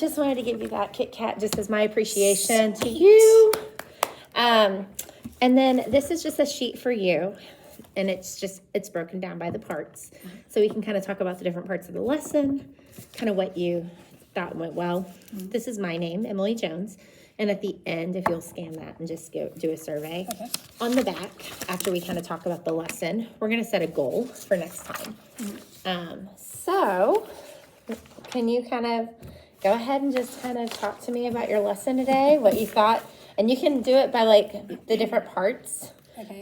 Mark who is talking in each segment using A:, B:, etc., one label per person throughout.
A: Just wanted to give you that Kit Kat just as my appreciation to you. And then this is just a sheet for you. And it's broken down by the parts. So we can kind of talk about the different parts of the lesson, kind of what you thought went well. This is my name, Emily Jones. And at the end, if you'll scan that and just go do a survey.
B: Okay.
A: On the back, after we kind of talk about the lesson, we're going to set a goal for next time. So can you kind of go ahead and just kind of talk to me about your lesson today, what you thought? And you can do it by like the different parts,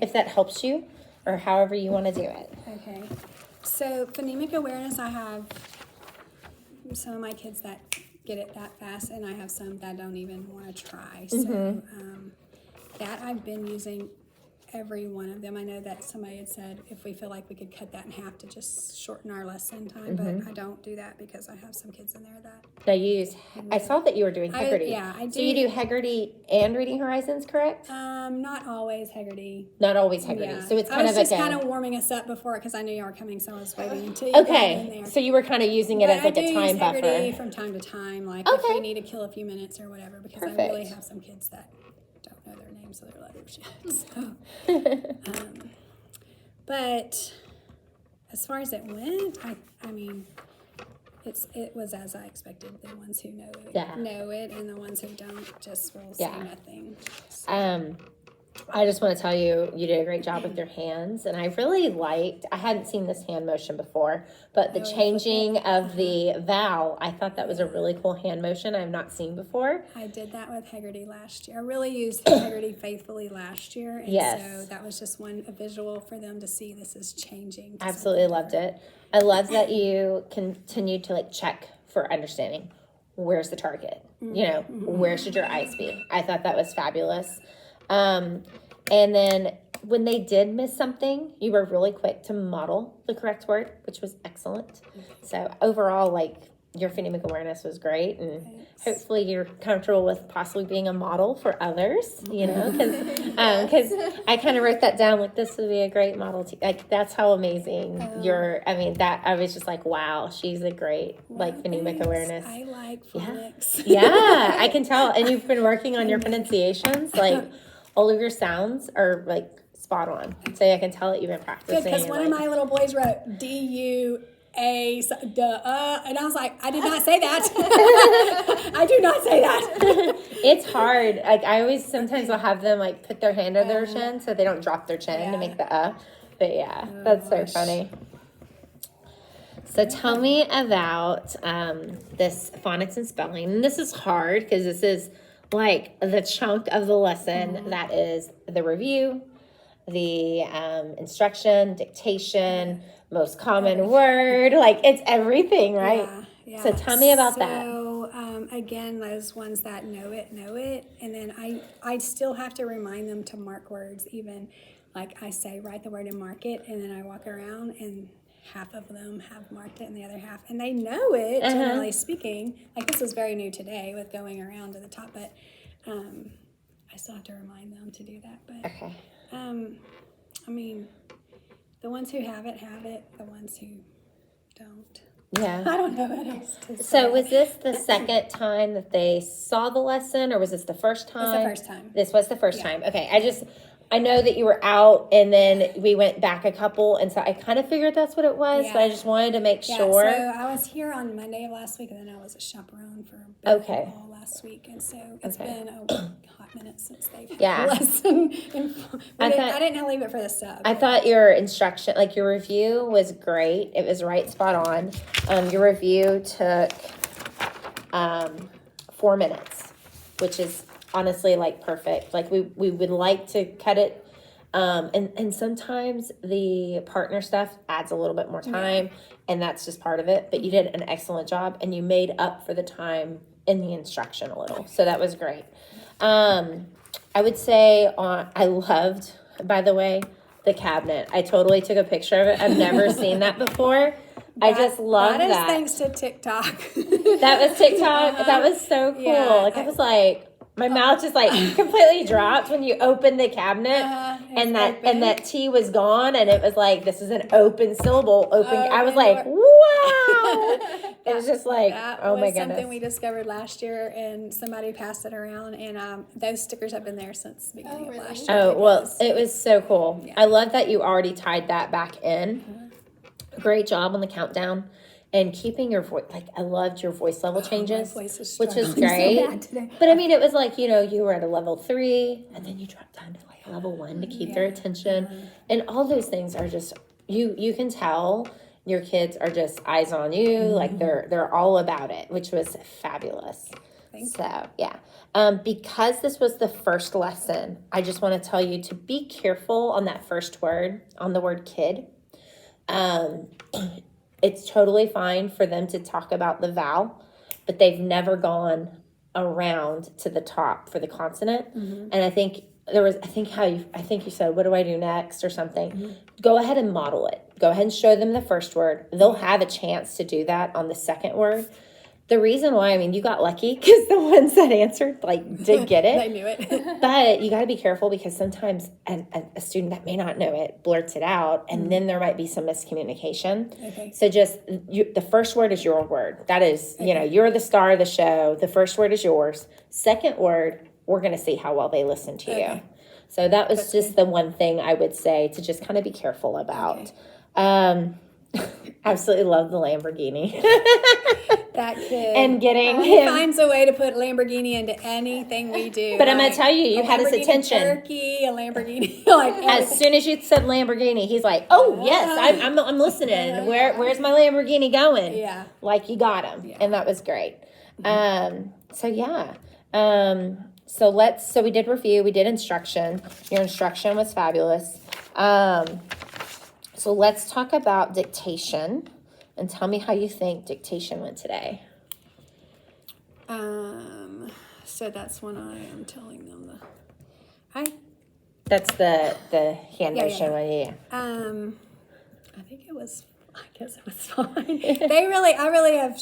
A: if that helps you, or however you want to do it.
B: Okay. So phonemic awareness, I have some of my kids that get it that fast, and I have some that don't even want to try. So that I've been using every one of them. I know that somebody had said if we feel like we could cut that in half to just shorten our lesson time, but I don't do that because I have some kids in there that
A: Now you use, I saw that you were doing Heggerty.
B: I do.
A: So you do Heggerty and Reading Horizons, correct?
B: Not always Heggerty.
A: Not always Heggerty.
B: Yeah.
A: So it's
B: I
A: kind
B: was
A: of
B: just
A: again.
B: kind of warming us up before because I knew you were coming, so I was waiting until you got in
A: Okay.
B: there.
A: So you were kind of using it
B: But
A: as like
B: I do
A: a time
B: use Heggerty
A: buffer.
B: from time to time, like if we need to kill a few minutes or whatever, because I really have some kids that don't know their names of their letters yet. So, but as far as it went, I mean, it was as I expected. The ones who know it, and the ones who don't just will say nothing. So.
A: I just want to tell you, you did a great job with your hands, and I really liked, I hadn't seen this hand motion before, but the changing of the vowel, I thought that was a really cool hand motion I've not seen before.
B: I did that with Heggerty last year. I really used Heggerty faithfully last year, and so that was just a visual for them to see this is changing.
A: Absolutely loved it. I love that you continued to like check for understanding. Where's the target? You know, where should your eyes be? I thought that was fabulous. And then when they did miss something, you were really quick to model the correct word, which was excellent. So overall, like your phonemic awareness was great, and hopefully you're comfortable with possibly being a model for others, you know, because I kind of wrote that down, like this would be a great model. Like that's how amazing I was just like, wow, she's a great like phonemic awareness.
B: I like phonics.
A: Yeah, I can tell. And you've been working on your pronunciations, like all of your sounds are like spot on. So I can tell that you've been practicing.
B: Because one of my little boys wrote D-U-A, and I was like, I did not say that. I do not say that.
A: It's hard. Like I always, sometimes I'll have them like put their hand under their chin so they don't drop their chin to make the But yeah, that's so funny. So tell me about this phonics and spelling. And this is hard because this is like the chunk of the lesson that is the review, the instruction, dictation, most common word, like it's everything, right?
B: Yeah.
A: So tell me about that.
B: So again, those ones that know it, and then I still have to remind them to mark words. Even like I say, write the word and mark it, and then I walk around and half of them have marked it and the other half, and they know it, generally speaking. Like this was very new today with going around to the top, but I still have to remind them to do that. But I mean, the ones who have it, the ones who don't.
A: Yeah.
B: I don't know what else to say.
A: So was this the second time that they saw the lesson, or was this the first time?
B: It's the first time.
A: This was the first time. Okay. I know that you were out, and then we went back a couple, and so I kind of figured that's what it was, but I just wanted to make sure.
B: So I was here on Monday of last week, and then I was a chaperone for a bit all last week, and so it's been a hot minute since they've had the lesson. I didn't leave it for the sub.
A: I thought your instruction, like your review was great. It was right spot on. Your review took 4 minutes, which is honestly like perfect. Like we would like to cut it and sometimes the partner stuff adds a little bit more time, and that's just part of it, but you did an excellent job, and you made up for the time in the instruction a little, so that was great. I would say I loved, by the way, the cabinet. I totally took a picture of it. I've never seen that before. I just love that.
B: That is thanks to TikTok.
A: That was TikTok. That was so cool. I was like, My mouth just like completely dropped when you opened the cabinet, and that T was gone, and it was like, this is an open syllable. I was like, wow. It was just like, oh my goodness.
B: That was something we discovered last year, and somebody passed it around, and those stickers have been there since the beginning of last year.
A: Oh, well, it was so cool. Yeah. I love that you already tied that back in. Great job on the countdown. And keeping your voice, like, I loved your voice level changes, which is great. So but I mean, it was like, you were at a level 3, and then you dropped down to like a level 1 to keep their attention. And all those things are just, you can tell your kids are just eyes on you, like they're all about it, which was fabulous. So, yeah. Because this was the first lesson, I just want to tell you to be careful on that first word, on the word kid. It's totally fine for them to talk about the vowel, but they've never gone around to the top for the consonant. And I think you said, what do I do next or something? Go ahead and model it. Go ahead and show them the first word. They'll have a chance to do that on the second word. The reason why, I mean, you got lucky because the ones that answered, like, did get it.
B: They knew it.
A: But you got to be careful because sometimes a student that may not know it blurts it out, and then there might be some miscommunication. Okay. So just, the first word is your word. That is, you're the star of the show. The first word is yours. Second word, we're going to see how well they listen to you. So that's just the one thing I would say to just kind of be careful about. Okay. Absolutely love the Lamborghini.
B: That kid.
A: And getting
B: he
A: him.
B: Finds a way to put Lamborghini into anything we do.
A: But I'm going to tell you had his attention.
B: Turkey, a Lamborghini.
A: As soon as you said Lamborghini, he's like, oh, yes, I'm listening. Where's my Lamborghini going?
B: Yeah.
A: Like, you got him. Yeah. And that was great. So we did review. We did instruction. Your instruction was fabulous. So let's talk about dictation, and tell me how you think dictation went today.
B: So that's when I am telling them
A: That's the hand motion one, yeah.
B: I guess it was fine. I really have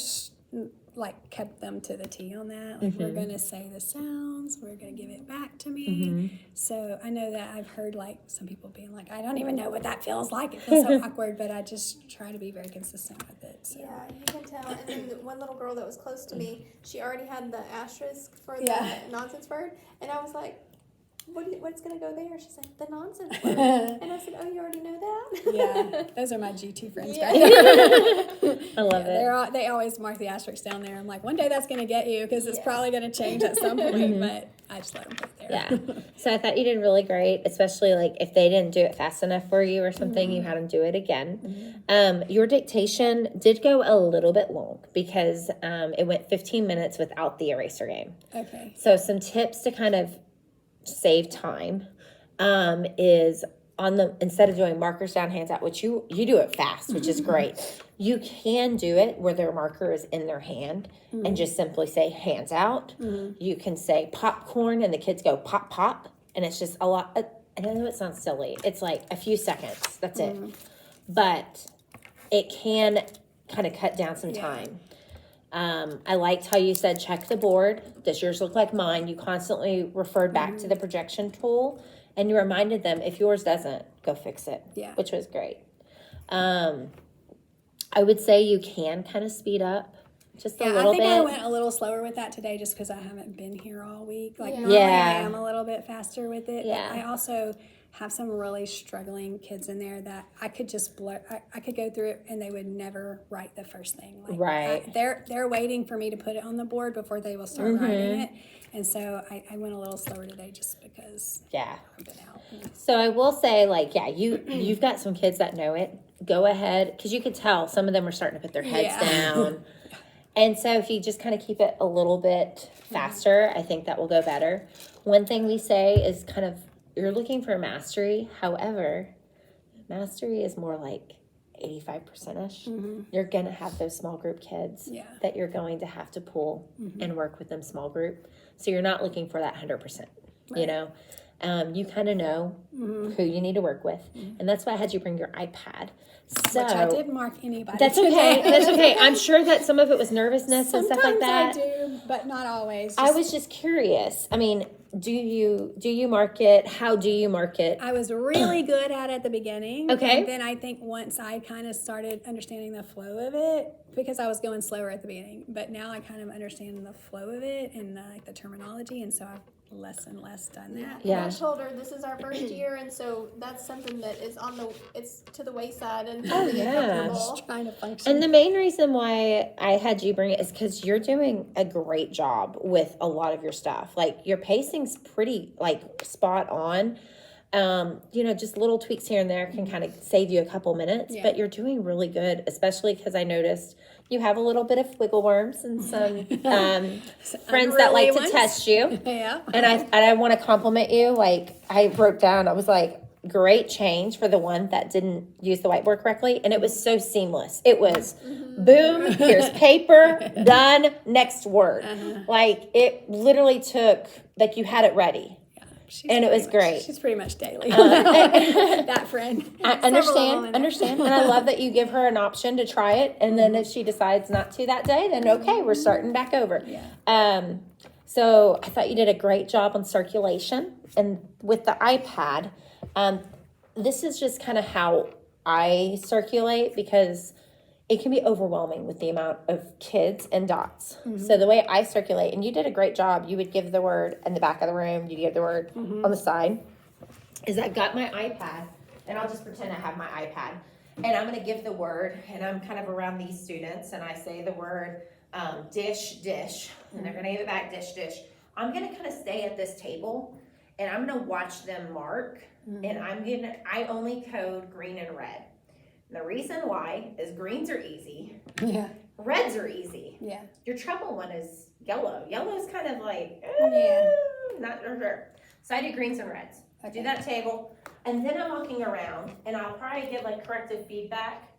B: kept them to the T on that. We're going to say the sounds. We're going to give it back to me. So I know that I've heard some people being like, I don't even know what that feels like. It feels so awkward, but I just try to be very consistent with it. So.
C: Yeah, you can tell. And then the one little girl that was close to me, she already had the asterisk for the nonsense word. And I was like, what's going to go there? She said, the nonsense word. And I said, oh, you already know that?
B: Yeah, those are my G2 friends.
A: Yeah. I love it.
B: They always mark the asterisk down there. I'm like, one day that's going to get you because it's probably going to change at some point, but I just let them put it there.
A: Yeah. So I thought you did really great, especially if they didn't do it fast enough for you or something, you had them do it again. Your dictation did go a little bit long because it went 15 minutes without the eraser game.
B: Okay.
A: So some tips to kind of save time is instead of doing markers down, hands out, which you do it fast, which is great. You can do it where their marker is in their hand and just simply say hands out. You can say popcorn and the kids go pop, pop. And it's just a lot. I know it sounds silly. It's like a few seconds. That's it. But it can kind of cut down some time. I liked how you said, check the board. Does yours look like mine? You constantly referred back to the projection tool, and you reminded them, if yours doesn't, go fix it, which was great. I would say you can kind of speed up just a little bit.
B: I think I went a little slower with that today just because I haven't been here all week. Normally I am a little bit faster with it. Yeah. But I also have some really struggling kids in there that I could just I could go through it and they would never write the first thing. They're waiting for me to put it on the board before they will start writing it. And so I went a little slower today just because I've been out.
A: So I will say, you've got some kids that know it. Go ahead, because you could tell some of them are starting to put their heads down. And so if you just kind of keep it a little bit faster, I think that will go better. One thing we say is kind of, you're looking for mastery. However, mastery is more like 85%-ish. You're going to have those small group kids that you're going to have to pull and work with them small group. So you're not looking for that 100%, you know. You kind of know who you need to work with. And that's why I had you bring your iPad. So,
B: Which I didn't mark anybody.
A: That's okay. That's okay. I'm sure that some of it was nervousness and stuff like that.
B: Sometimes I do, but not always.
A: I was just curious. I mean, do you mark it? How do you mark it?
B: I was really good at the beginning.
A: Okay.
B: And then I think once I kind of started understanding the flow of it, because I was going slower at the beginning, but now I kind of understand the flow of it and like the terminology, and so I've less and less done that.
A: Yeah.
C: I told her this is our first year, and so that's something that is it's to the wayside and
A: Oh,
C: really
A: yeah.
C: comfortable.
B: Trying to function.
A: And the main reason why I had you bring it is because you're doing a great job with a lot of your stuff. Like your pacing's pretty like spot on. Just little tweaks here and there can kind of save you a couple minutes, but you're doing really good, especially because I noticed you have a little bit of wiggle worms and some friends that like to test you.
B: Yeah.
A: And I want to compliment you. Like I wrote down, I was like, great change for the one that didn't use the whiteboard correctly. And it was so seamless. It was boom, here's paper, done, next word. Like it literally took, like you had it ready. And it was great.
B: She's pretty much daily. That friend.
A: I understand. And I love that you give her an option to try it. And then if she decides not to that day, then okay, we're starting back over.
B: Yeah.
A: So I thought you did a great job on circulation. And with the iPad, this is just kind of how I circulate because it can be overwhelming with the amount of kids and dots. So the way I circulate, and you did a great job, you would give the word in the back of the room, you give the word on the side, is I got my iPad, and I'll just pretend I have my iPad, and I'm going to give the word, and I'm kind of around these students, and I say the word dish, and they're going to give it back, dish. I'm going to kind of stay at this table, and I'm going to watch them mark, and I only code green and red. The reason why is greens are easy.
B: Yeah.
A: Reds are easy.
B: Yeah.
A: Your trouble one is yellow. Yellow is kind of like, not sure. So I do greens and reds. I do that table. And then I'm walking around and I'll probably give like corrective feedback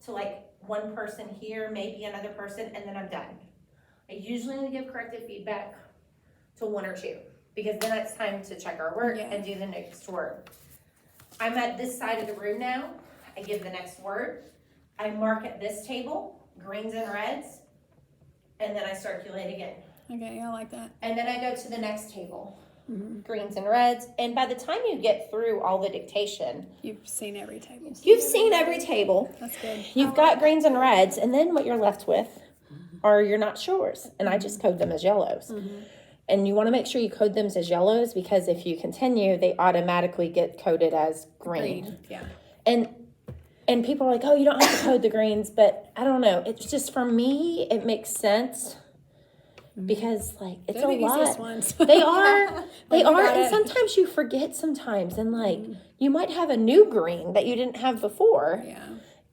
A: to like one person here, maybe another person, and then I'm done. I usually only give corrective feedback to one or two because then it's time to check our work and do the next word. I'm at this side of the room now. I give the next word. I mark at this table, greens and reds, and then I circulate again.
B: Okay, I like that.
A: And then I go to the next table, greens and reds. And by the time you get through all the dictation,
B: You've seen every table.
A: you've seen every table.
B: That's good.
A: You've got greens and reds, and then what you're left with are your not sures. And I just code them as yellows. And you want to make sure you code them as yellows because if you continue, they automatically get coded as green.
B: Yeah.
A: And people are like, oh, you don't have to code the greens, but I don't know. It's just, for me, it makes sense because, like, it's
B: They're
A: a
B: the
A: lot.
B: easiest ones.
A: They are. They are.
B: got
A: And
B: it.
A: sometimes you forget sometimes. And, like, you might have a new green that you didn't have before.
B: Yeah.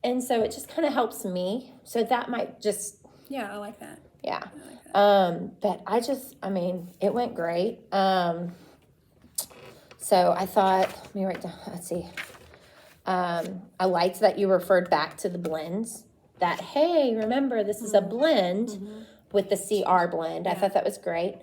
A: And so it just kind of helps me. So that might just,
B: Yeah, I like that.
A: yeah.
B: I like that.
A: But it went great. So I thought, let me write down, let's see. I liked that you referred back to the blends. That, hey, remember, this is a blend with the CR blend. I thought that was great.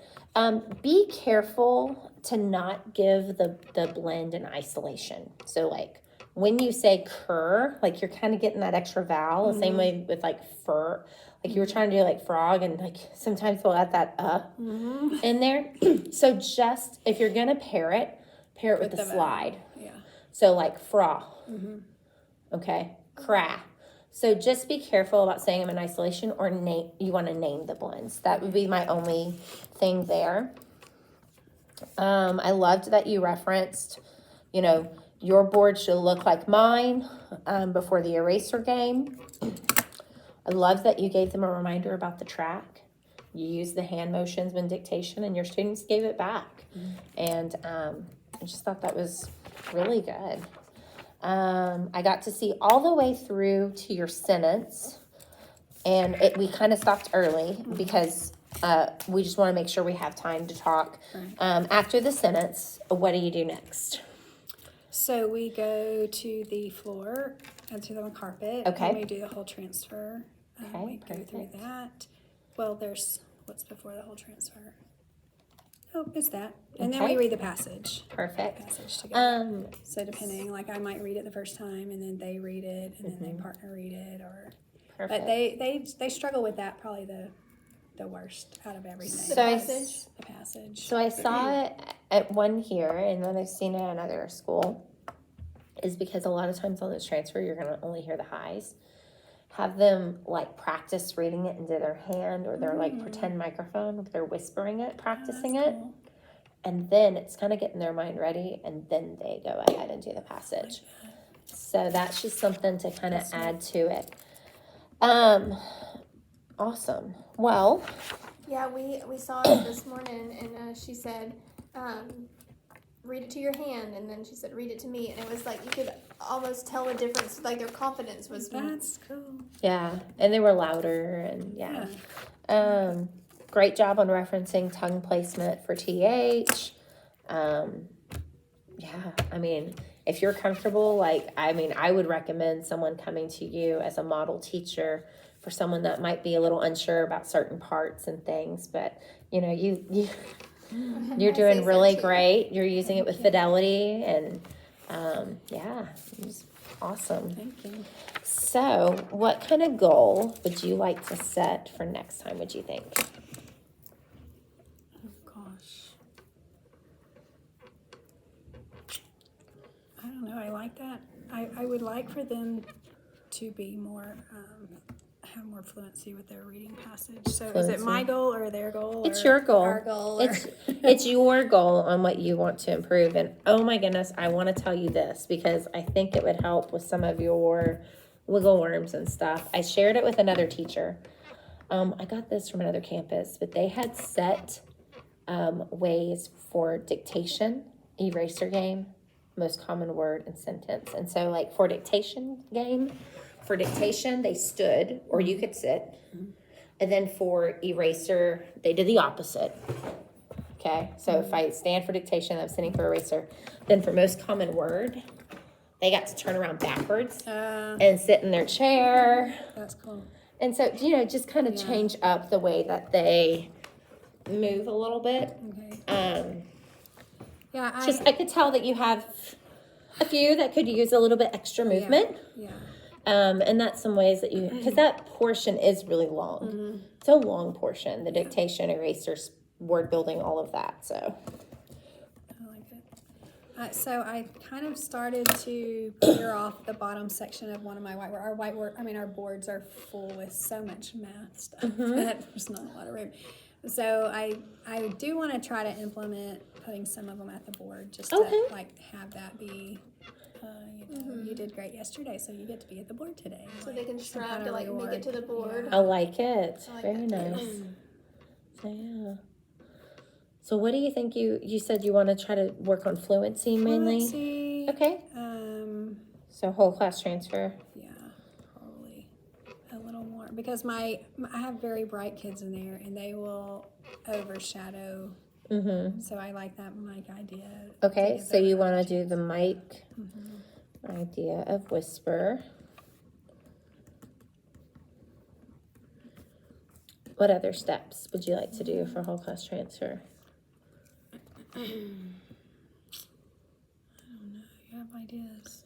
A: Be careful to not give the blend in isolation. So, like, when you say cur, like, you're kind of getting that extra vowel. The same way with, like, fur. Like, you were trying to do, like, frog, and, like, sometimes we'll add that in there. So, just, if you're going to pair it with the slide.
B: Yeah.
A: So, like, fra. Okay, cra. So just be careful about saying them in isolation or you want to name the blends. That would be my only thing there. I loved that you referenced, your board should look like mine before the eraser game. I love that you gave them a reminder about the track. You used the hand motions when dictation and your students gave it back. And I just thought that was really good. I got to see all the way through to your sentence, and we kind of stopped early because we just want to make sure we have time to talk. After the sentence, what do you do next?
B: So we go to the floor and to the carpet.
A: Okay.
B: And we do the whole transfer.
A: Okay,
B: We go through
A: perfect.
B: that. Well, there's what's before the whole transfer. oh, it's that. And then we read the passage.
A: Perfect.
B: Passage together. So depending, like I might read it the first time, and then they read it, and then they partner read it, or.
A: Perfect.
B: But they struggle with that probably the worst out of everything.
A: So
B: The passage.
A: So I saw it at one here, and then I've seen it at another school, is because a lot of times on this transfer, you're going to only hear the highs. Have them like practice reading it into their hand or their like pretend microphone. If they're whispering it, practicing it. Cool. And then it's kind of getting their mind ready, and then they go ahead and do the passage. So that's just something to kind of add to it. Awesome. Well,
C: yeah, we saw it this morning, and she said, read it to your hand, and then she said, read it to me, and it was like you could almost tell the difference. Like their confidence was.
B: That's cool.
A: Yeah, and they were louder, and great job on referencing tongue placement for TH. I mean, if you're comfortable, I would recommend someone coming to you as a model teacher for someone that might be a little unsure about certain parts and things, but you're doing really great. You're using it with fidelity, and it was awesome.
B: Thank you.
A: So, what kind of goal would you like to set for next time, would you think?
B: Oh, gosh. I don't know. I like that. I would like for them to be more, have more fluency with their reading passage. So is it my goal or their goal?
A: It's your goal.
B: Our goal?
A: It's your goal on what you want to improve. And oh my goodness, I want to tell you this because I think it would help with some of your wiggle worms and stuff. I shared it with another teacher. I got this from another campus, but they had set ways for dictation, eraser game, most common word and sentence. And so like for dictation, they stood, or you could sit. And then for eraser, they did the opposite. Okay, so if I stand for dictation, I'm sitting for eraser. Then for most common word, they got to turn around backwards and sit in their chair.
B: That's cool.
A: And so, just kind of change up the way that they move a little bit.
B: Okay.
A: I could tell that you have a few that could use a little bit extra movement.
B: Yeah.
A: And that's some ways that because that portion is really long. It's a long portion, the dictation, erasers, word building, all of that. So
B: I like it. So I kind of started to clear off the bottom section of one of my whiteboard. Our boards are full with so much math stuff that there's not a lot of room. So I do want to try to implement putting some of them at the board just to have that be. You did great yesterday, so you get to be at the board today.
C: So they can strive to make it to the board.
A: I like it. Very nice.
C: Too.
A: So So what do you think you said you want to try to work on fluency mainly?
B: Fluency.
A: Okay. So whole class transfer.
B: Yeah, probably a little more because I have very bright kids in there and they will overshadow.
A: Mm-hmm.
B: So I like that mic idea.
A: Okay, so you want to do the mic idea of whisper. What other steps would you like to do for whole class transfer?
B: I don't know. You have ideas?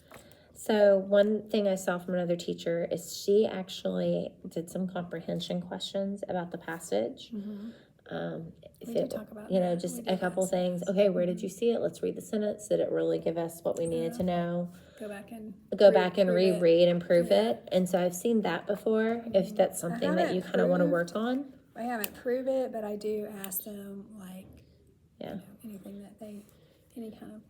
A: So one thing I saw from another teacher is she actually did some comprehension questions about the passage.
B: We did talk about
A: just a couple things. Okay, where did you see it? Let's read the sentence. Did it really give us what we needed to know?
B: Go back and
A: reread and prove it. And so I've seen that before. If that's something that you kind of want to work on.
B: I haven't proved it, but I do ask them anything that any kind of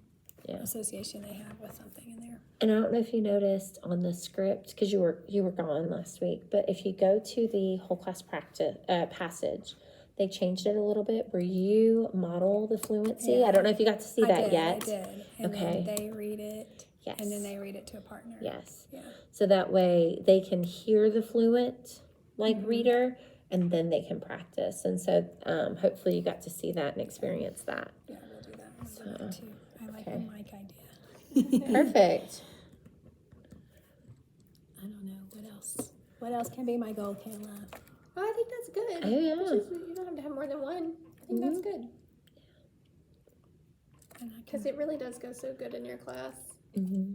B: association they have with something in there.
A: And I don't know if you noticed on the script because you were gone last week, but if you go to the whole class passage, they changed it a little bit where you model the fluency.
B: Yeah.
A: I don't know if you got to see that yet.
B: I did. And then they read it.
A: Yes.
B: And then they read it to a partner.
A: Yes.
B: Yeah.
A: So that way they can hear the fluent reader and then they can practice. And so hopefully you got to see that and experience that.
B: Yeah, we'll do that. We'll do that too. I like the mic idea.
A: Perfect.
B: I don't know. What else? What else can be my goal, Kayla?
C: I think that's good.
A: Oh, yeah.
C: You don't have to have more than one. I think that's good.
B: And
C: Because it really does go so good in your class.
A: Mm-hmm.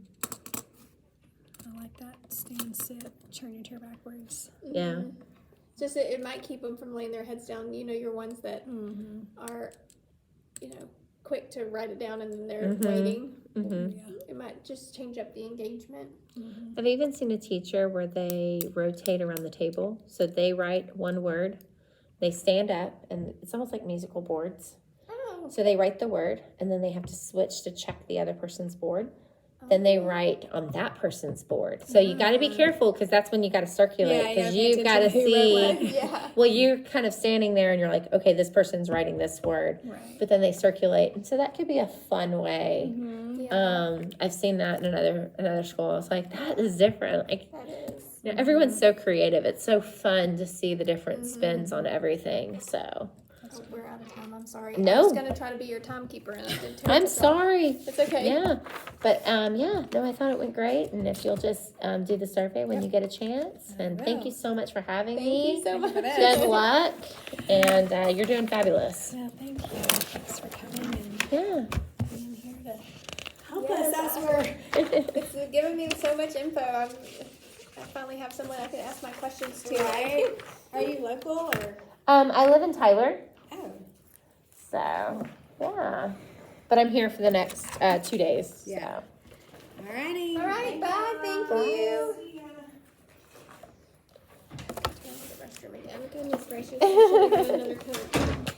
B: I like that. Stand, sit, turn your chair backwards.
A: Yeah.
C: Just it might keep them from laying their heads down. You know, your ones that are, you know, quick to write it down and then they're waiting.
A: Mm-hmm.
B: Yeah.
C: It might just change up the engagement.
A: I've even seen a teacher where they rotate around the table. So they write one word, they stand up, and it's almost like musical boards.
C: Oh.
A: So they write the word, and then they have to switch to check the other person's board. Then they write on that person's board. So you got to be careful because that's when you got to circulate because you've got to see.
C: Yeah.
A: Well, you're kind of standing there and you're like, okay, this person's writing this word, but then they circulate, and so that could be a fun way.
C: Yeah.
A: I've seen that in another school. I was like, that is different. Like,
C: That is.
A: you know, everyone's so creative. It's so fun to see the different spins on everything. So.
C: Oh, we're out of time. I'm sorry.
A: No.
C: I was gonna try to be your timekeeper and I did too.
A: I'm sorry.
C: It's okay.
A: Yeah, but yeah, no, I thought it went great. And if you'll just do the survey when you get a chance, and thank you so much for having me.
C: Thank you so much.
A: Good luck, and you're doing fabulous.
B: Yeah, thank you. Thanks for coming and
A: Yeah.
B: being here to help
C: Yes,
B: us as we're.
C: It's giving me so much info. I finally have someone I can ask my questions to.
B: Right. Are you local or?
A: I live in Tyler,
B: Oh.
A: so yeah, but I'm here for the next 2 days.
B: Yeah.
A: So.
B: Alrighty.
C: All right, bye. Thank you. Go to the restroom again. Goodness gracious. I should have given another coat.